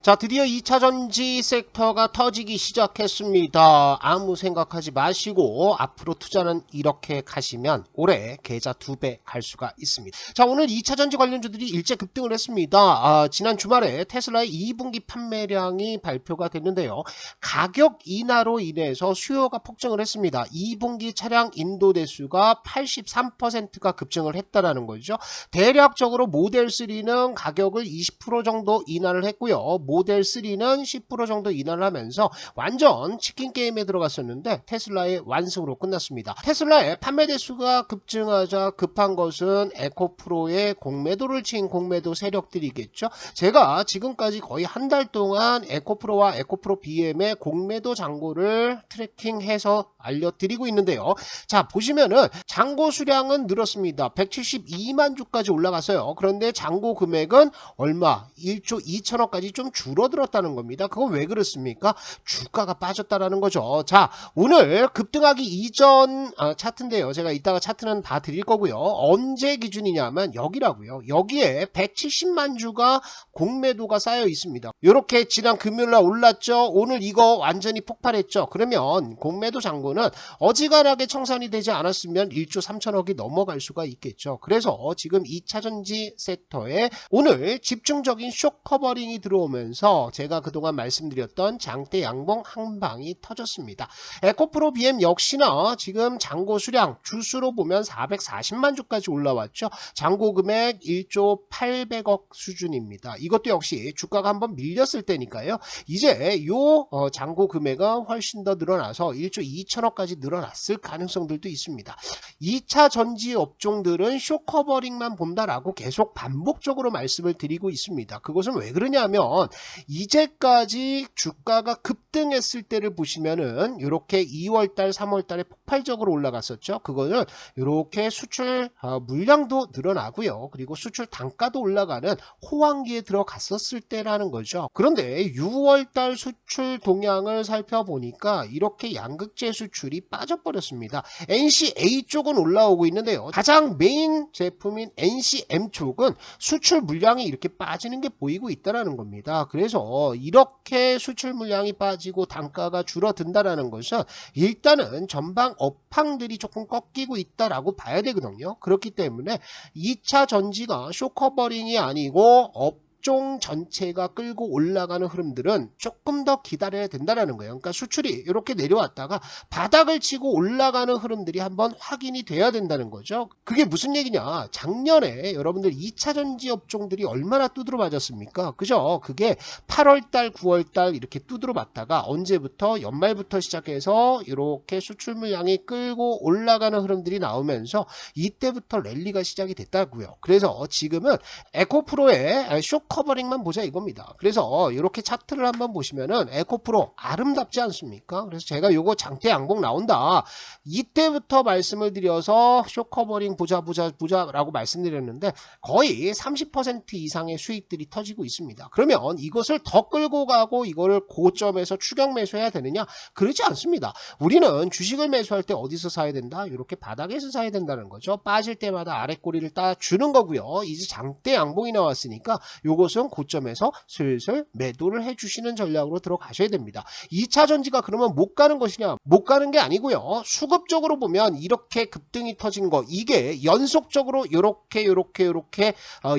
자, 드디어 2차 전지 섹터가 터지기 시작했습니다. 아무 생각하지 마시고 앞으로 투자는 이렇게 가시면 올해 계좌 2배 갈 수가 있습니다. 자, 오늘 2차 전지 관련주들이 일제 급등을 했습니다. 지난 주말에 테슬라의 2분기 판매량이 발표가 됐는데요. 가격 인하로 인해서 수요가 폭증을 했습니다. 2분기 차량 인도 대수가 83%가 급증을 했다라는 거죠. 대략적으로 모델 3는 가격을 20% 정도 인하를 했고요. 모델 3는 10% 정도 인하를 하면서 완전 치킨 게임에 들어갔었는데 테슬라의 완승으로 끝났습니다. 테슬라의 판매 대수가 급증하자 급한 것은 에코프로의 공매도를 친 공매도 세력들이겠죠. 제가 지금까지 거의 한 달 동안 에코프로와 에코프로 BM의 공매도 잔고를 트래킹해서 알려드리고 있는데요. 자, 보시면은 잔고 수량은 늘었습니다. 172만 주까지 올라갔어요. 그런데 잔고 금액은 얼마? 1조 2천억까지 좀 줄어들었다는 겁니다. 그건 왜 그렇습니까? 주가가 빠졌다라는 거죠. 자, 오늘 급등하기 이전 차트인데요. 제가 이따가 차트는 다 드릴 거고요. 언제 기준이냐면 여기라고요. 여기에 170만 주가 공매도가 쌓여 있습니다. 이렇게 지난 금요일날 올랐죠. 오늘 이거 완전히 폭발했죠. 그러면 공매도 잔고는 어지간하게 청산이 되지 않았으면 1조 3천억이 넘어갈 수가 있겠죠. 그래서 지금 2차전지 섹터에 오늘 집중적인 쇼 커버링이 들어오면서 제가 그동안 말씀드렸던 장대 양봉 한 방이 터졌습니다. 에코프로 BM 역시나 지금 잔고 수량 주수로 보면 440만 주까지 올라왔죠. 잔고 금액 1조 800억 수준입니다. 이것도 역시 주가가 한번 밀렸을 때니까요. 이제 요 잔고 금액은 훨씬 더 늘어나서 1조 2천억까지 늘어났을 가능성들도 있습니다. 2차 전지 업종들은 쇼커버링만 본다라고 계속 반복적으로 말씀을 드리고 있습니다. 그것은 왜 그러냐면 이제까지 주가가 급등했을 때를 보시면은 이렇게 2월달 3월달에 폭발적으로 올라갔었죠. 그거는 이렇게 수출 물량도 늘어나고요. 그리고 수출 단가도 올라가는 호황기에 들어갔었을 때라는 거죠. 그런데 6월달 수출 동향을 살펴보니까 이렇게 양극재 수출이 빠져버렸습니다. NCA 쪽은 올라오고 있는데요. 가장 메인 제품인 NCM 쪽은 수출 물량이 이렇게 빠지는 게 보이고 있다는 겁니다. 그래서 이렇게 수출 물량이 빠지고 단가가 줄어든다는 것은 일단은 전방 업황들이 조금 꺾이고 있다라고 봐야 되거든요. 그렇기 때문에 2차 전지가 쇼커버링이 아니고 업종 전체가 끌고 올라가는 흐름들은 조금 더 기다려야 된다는 거예요. 그러니까 수출이 이렇게 내려왔다가 바닥을 치고 올라가는 흐름들이 한번 확인이 돼야 된다는 거죠. 그게 무슨 얘기냐? 작년에 여러분들 2차 전지 업종들이 얼마나 두드러 맞았습니까? 그죠? 그게 8월달, 9월달 이렇게 두드러 맞다가 언제부터? 연말부터 시작해서 이렇게 수출 물량이 끌고 올라가는 흐름들이 나오면서 이때부터 랠리가 시작이 됐다고요. 그래서 지금은 에코프로의 쇼 커버링만 보자 이겁니다. 그래서 이렇게 차트를 한번 보시면은 에코프로 아름답지 않습니까? 그래서 제가 요거 장대 양봉 나온다. 이때부터 말씀을 드려서 쇼 커버링 보자 라고 말씀드렸는데 거의 30% 이상의 수익들이 터지고 있습니다. 그러면 이것을 더 끌고 가고 이거를 고점에서 추격 매수해야 되느냐? 그러지 않습니다. 우리는 주식을 매수할 때 어디서 사야 된다? 이렇게 바닥에서 사야 된다는 거죠. 빠질 때마다 아래 꼬리를 따 주는 거고요. 이제 장대 양봉이 나왔으니까 요것은 고점에서 슬슬 매도를 해주시는 전략으로 들어가셔야 됩니다. 2차 전지가 그러면 못 가는 것이냐? 못 가는 게 아니고요. 수급적으로 보면 이렇게 급등이 터진 거 이게 연속적으로 요렇게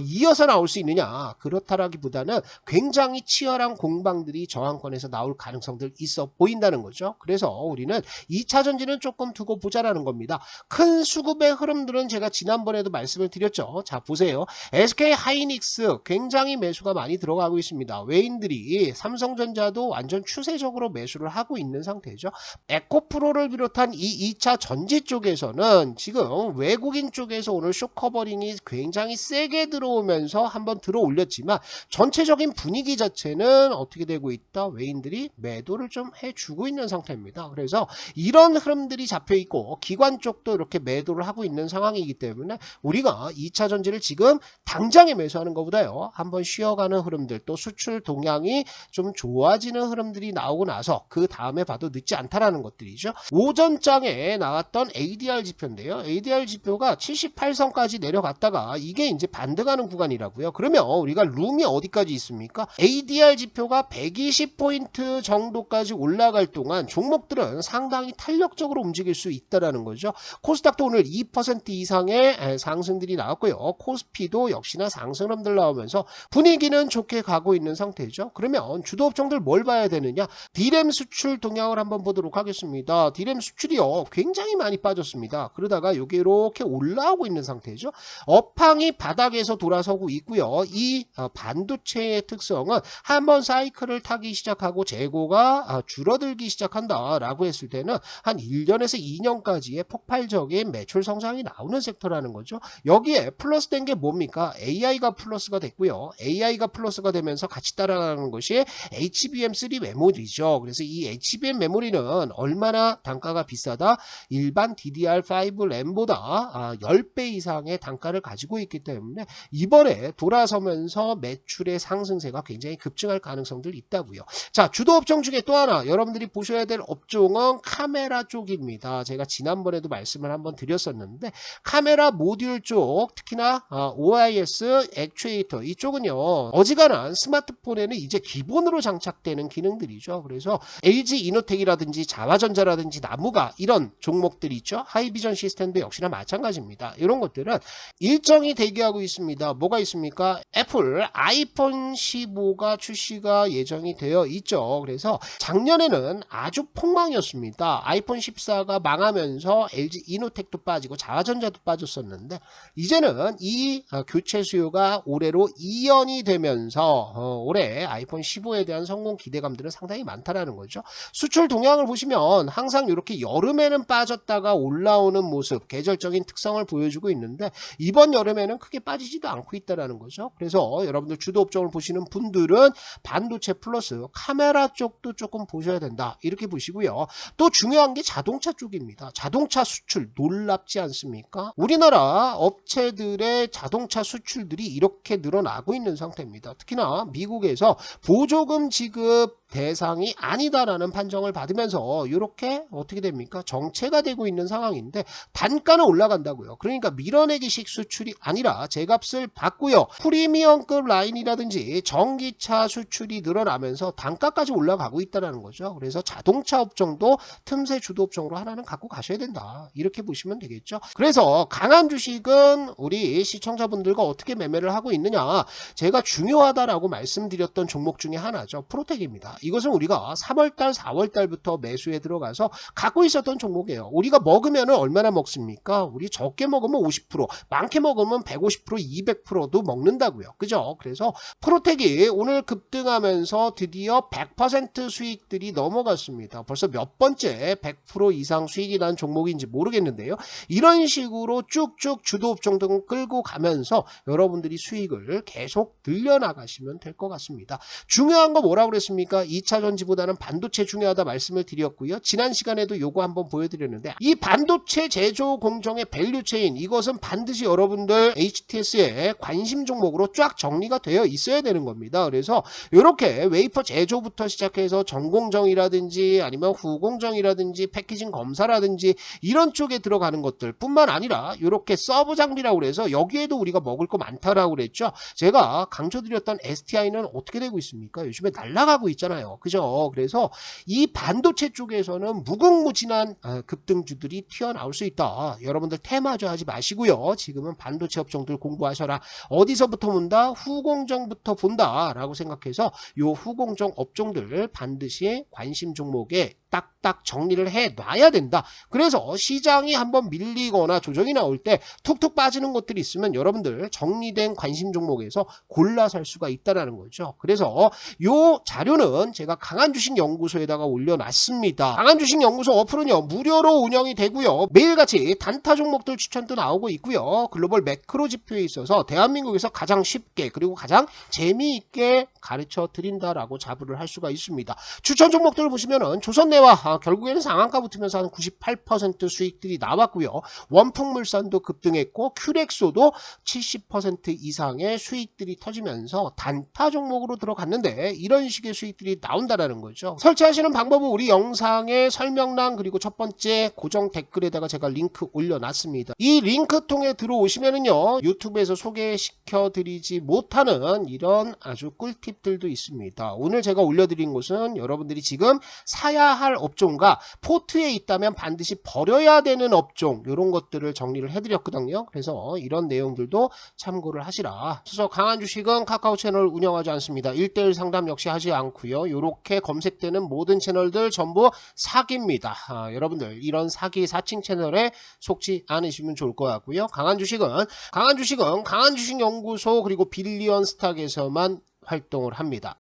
이어서 나올 수 있느냐? 그렇다라기보다는 굉장히 치열한 공방들이 저항권에서 나올 가능성들 있어 보인다는 거죠. 그래서 우리는 2차 전지는 조금 두고 보자라는 겁니다. 큰 수급의 흐름들은 제가 지난번에도 말씀을 드렸죠. 자, 보세요. SK 하이닉스 굉장히 매수가 많이 들어가고 있습니다. 외인들이 삼성전자도 완전 추세적으로 매수를 하고 있는 상태죠. 에코프로를 비롯한 이 2차 전지 쪽에서는 지금 외국인 쪽에서 오늘 쇼커버링이 굉장히 세게 들어오면서 한번 들어 올렸지만 전체적인 분위기 자체는 어떻게 되고 있다? 외인들이 매도를 좀 해주고 있는 상태입니다. 그래서 이런 흐름들이 잡혀 있고 기관 쪽도 이렇게 매도를 하고 있는 상황이기 때문에 우리가 2차 전지를 지금 당장에 매수하는 것보다요. 한번 한번 쉬어가는 흐름들, 또 수출 동향이 좀 좋아지는 흐름들이 나오고 나서 그 다음에 봐도 늦지 않다라는 것들이죠. 오전장에 나왔던 ADR 지표인데요. ADR 지표가 78선까지 내려갔다가 이게 이제 반등하는 구간이라고요. 그러면 우리가 룸이 어디까지 있습니까? ADR 지표가 120포인트 정도까지 올라갈 동안 종목들은 상당히 탄력적으로 움직일 수 있다라는 거죠. 코스닥도 오늘 2% 이상의 상승들이 나왔고요. 코스피도 역시나 상승름들 나오면서 분위기는 좋게 가고 있는 상태죠. 그러면 주도 업종들 뭘 봐야 되느냐? D램 수출 동향을 한번 보도록 하겠습니다. D램 수출이요, 굉장히 많이 빠졌습니다. 그러다가 이게 이렇게 올라오고 있는 상태죠. 업황이 바닥에서 돌아서고 있고요. 이 반도체의 특성은 한번 사이클을 타기 시작하고 재고가 줄어들기 시작한다라고 했을 때는 한 1년에서 2년까지의 폭발적인 매출 성장이 나오는 섹터라는 거죠. 여기에 플러스 된 게 뭡니까? AI가 플러스가 됐고요. AI가 플러스가 되면서 같이 따라가는 것이 HBM3 메모리죠. 그래서 이 HBM 메모리는 얼마나 단가가 비싸다? 일반 DDR5 램보다 10배 이상의 단가를 가지고 있기 때문에 이번에 돌아서면서 매출의 상승세가 굉장히 급증할 가능성들이 있다고요. 자, 주도 업종 중에 또 하나 여러분들이 보셔야 될 업종은 카메라 쪽입니다. 제가 지난번에도 말씀을 한번 드렸었는데 카메라 모듈 쪽, 특히나 OIS 액추에이터 이쪽은요, 어지간한 스마트폰에는 이제 기본으로 장착되는 기능들이죠. 그래서 LG 이노텍이라든지 자화전자라든지 나무가 이런 종목들이 있죠. 하이비전 시스템도 역시나 마찬가지입니다. 이런 것들은 일정이 대기하고 있습니다. 뭐가 있습니까? 애플 아이폰 15가 출시가 예정이 되어 있죠. 그래서 작년에는 아주 폭망이었습니다. 아이폰 14가 망하면서 LG 이노텍도 빠지고 자화전자도 빠졌었는데 이제는 이 교체 수요가 올해로 2연이 되면서 올해 아이폰 15에 대한 성공 기대감들은 상당히 많다라는 거죠. 수출 동향을 보시면 항상 이렇게 여름에는 빠졌다가 올라오는 모습, 계절적인 특성을 보여주고 있는데 이번 여름에는 크게 빠지지도 않고 있다라는 거죠. 그래서 여러분들 주도 업종을 보시는 분들은 반도체 플러스 카메라 쪽도 조금 보셔야 된다, 이렇게 보시고요. 또 중요한 게 자동차 쪽입니다. 자동차 수출 놀랍지 않습니까? 우리나라 업체들의 자동차 수출들이 이렇게 늘어나고 있는 상태입니다. 특히나 미국에서 보조금 지급 대상이 아니다라는 판정을 받으면서 이렇게 어떻게 됩니까? 정체가 되고 있는 상황인데 단가는 올라간다고요. 그러니까 밀어내기식 수출이 아니라 제값을 받고요. 프리미엄급 라인이라든지 전기차 수출이 늘어나면서 단가까지 올라가고 있다는 거죠. 그래서 자동차 업종도 틈새 주도 업종으로 하나는 갖고 가셔야 된다, 이렇게 보시면 되겠죠. 그래서 강한 주식은 우리 시청자분들과 어떻게 매매를 하고 있느냐, 제가 중요하다라고 말씀드렸던 종목 중에 하나죠. 프로텍입니다. 이것은 우리가 3월달 4월달부터 매수에 들어가서 갖고 있었던 종목이에요. 우리가 먹으면 얼마나 먹습니까? 우리 적게 먹으면 50%, 많게 먹으면 150%, 200%도 먹는다고요. 그죠? 그래서 프로텍이 오늘 급등하면서 드디어 100% 수익들이 넘어갔습니다. 벌써 몇 번째 100% 이상 수익이 난 종목인지 모르겠는데요. 이런 식으로 쭉쭉 주도 업종 등 끌고 가면서 여러분들이 수익을 계속 늘려나가시면 될 것 같습니다. 중요한 거 뭐라고 그랬습니까? 2차 전지보다는 반도체 중요하다 말씀을 드렸고요. 지난 시간에도 요거 한번 보여드렸는데 이 반도체 제조 공정의 밸류체인, 이것은 반드시 여러분들 HTS의 관심 종목으로 쫙 정리가 되어 있어야 되는 겁니다. 그래서 이렇게 웨이퍼 제조부터 시작해서 전공정이라든지 아니면 후공정이라든지 패키징 검사라든지 이런 쪽에 들어가는 것들 뿐만 아니라 이렇게 서브 장비라고 그래서 여기에도 우리가 먹을 거 많다라고 그랬죠. 제가 강조드렸던 STI는 어떻게 되고 있습니까? 요즘에 날아가고 있잖아요. 그죠? 그래서 이 반도체 쪽에서는 무궁무진한 급등주들이 튀어나올 수 있다. 여러분들 테마주 하지 마시고요. 지금은 반도체 업종들 공부하셔라. 어디서부터 본다? 후공정부터 본다 라고 생각해서 요 후공정 업종들 반드시 관심 종목에 딱딱 정리를 해 놔야 된다. 그래서 시장이 한번 밀리거나 조정이 나올 때 툭툭 빠지는 것들이 있으면 여러분들 정리된 관심 종목에서 골라 살 수가 있다라는 거죠. 그래서 요 자료는 어플은 제가 강한주식연구소에다가 올려놨습니다. 강한주식연구소 어플은요 무료로 운영이 되고요. 매일같이 단타 종목들 추천도 나오고 있고요. 글로벌 매크로 지표에 있어서 대한민국에서 가장 쉽게 그리고 가장 재미있게 가르쳐 드린다라고 자부를 할 수가 있습니다. 추천 종목들을 보시면은 조선내와 결국에는 상한가 붙으면서 한 98% 수익들이 나왔고요. 원풍물산도 급등했고 큐렉소도 70% 이상의 수익들이 터지면서 단타 종목으로 들어갔는데 이런 식의 수익들이 나온다라는 거죠. 설치하시는 방법은 우리 영상의 설명란 그리고 첫 번째 고정 댓글에다가 제가 링크 올려놨습니다. 이 링크 통해 들어오시면은요 유튜브에서 소개시켜 드리지 못하는 이런 아주 꿀팁들도 있습니다. 오늘 제가 올려드린 것은 여러분들이 지금 사야 할 업종과 포트에 있다면 반드시 버려야 되는 업종 이런 것들을 정리를 해드렸거든요. 그래서 이런 내용들도 참고를 하시라. 그래서 강한주식은 카카오 채널 운영하지 않습니다. 1:1 상담 역시 하지 않고요. 이렇게 검색되는 모든 채널들 전부 사기입니다. 여러분들 이런 사기 사칭 채널에 속지 않으시면 좋을 것 같고요. 강한주식은 강한주식연구소 그리고 빌리언스탁에서만 활동을 합니다.